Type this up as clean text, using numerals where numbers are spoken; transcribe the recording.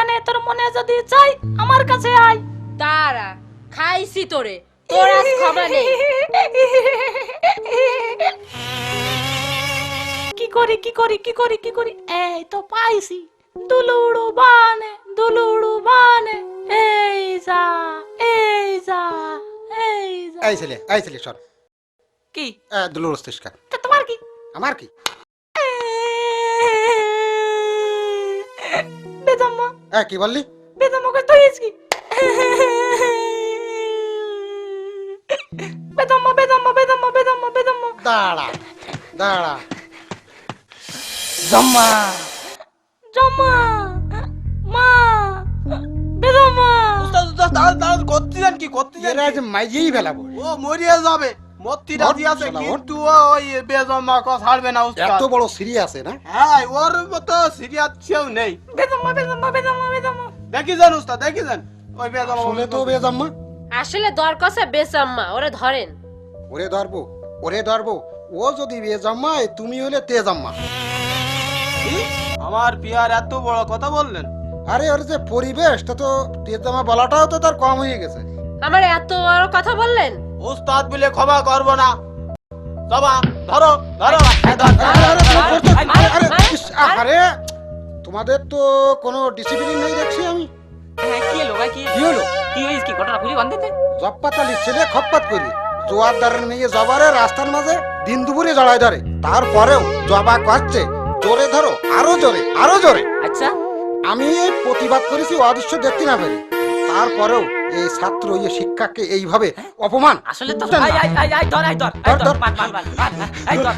মানে তোর মনে যদি চাই আমার কাছে আয়। তারা খাইছি তোরে, তোর আজ ক্ষমা নেই। কি করি কি করি কি করি কি করি, এই তো পাইছি। দুলুড়ু বানে দুলুড়ু বানে, এই যা এই যা এই যা। এই ছেলে সর। কি দুলুর অস্তিষ্কার তা তোমার কি? আমার কি? বেদম্মা কি বললি? বেদম্মাকে তুইস কি? বেদম্মা বেদম্মা বেদম্মা বেদম্মা বেদম্মা। দাঁড়া দাঁড়া। জম্মা জম্মা মা বেদম্মা। করতেছেন কি করতেছেন? এরা যে মাইজেই ফেলাবো। ও মরিয়া যাবে, মত্তি রাজি আছে, শালা, কিন্তু ওই বেজমা কথা ছাড়বে না উস্তাদ। এত বড় সিরিয়াস না? হ্যাঁ, ওর মতো সিরিয়াস কেউ নেই। বেদম্মা বেদম্মা বেদম্মা বেদম্মা। দেখি যান উস্তাদ, দেখি যান ওই বেজমা। শুনে তো বেজম্মা। আসলে দরকাছে বেচাম্মা, ওরে ধরেন। ওরে ধরবো ওরে ধরবো। ও যদি বেজম্মায় তুমি হলে তেজম্মা। কি? আমার পিয়ার এত বড় কথা বললেন? আরে ওর যে পরিবেশ তা তো তেজম্মা বলাটাও তো তার কম হয়ে গেছে। আমার এত বড় কথা বললেন? উস্তাদ বলে ক্ষমা করবো না। জমা ধরো ধরো। আরে তোমাদের তো কোনো ডিসিপ্লিন নেই দেখছি আমি। কি হলো ভাই? কি কি হলো? কি হয়েছে? কি ঘটনা খুলি বান্ধতে? জপ্পাতালি ছেলে খপ্পাত করি জোয়ারদারের মেয়ে জবারে রাস্তার মাঝে দিন দুপুরে জড়ায় ধরে, তারপরেও জবা করছে জোরে ধরো, আরো জোরে আরো জোরে। আচ্ছা, আমি এই প্রতিবাদ করেছি অদৃশ্য দেখতে না পেরে, তারপরেও এই ছাত্র এই শিক্ষাকে এইভাবে অপমান। আসলে তো বুঝলেন না? আই ধর আই ধর ধর, ধর। মার মার মার আই ধর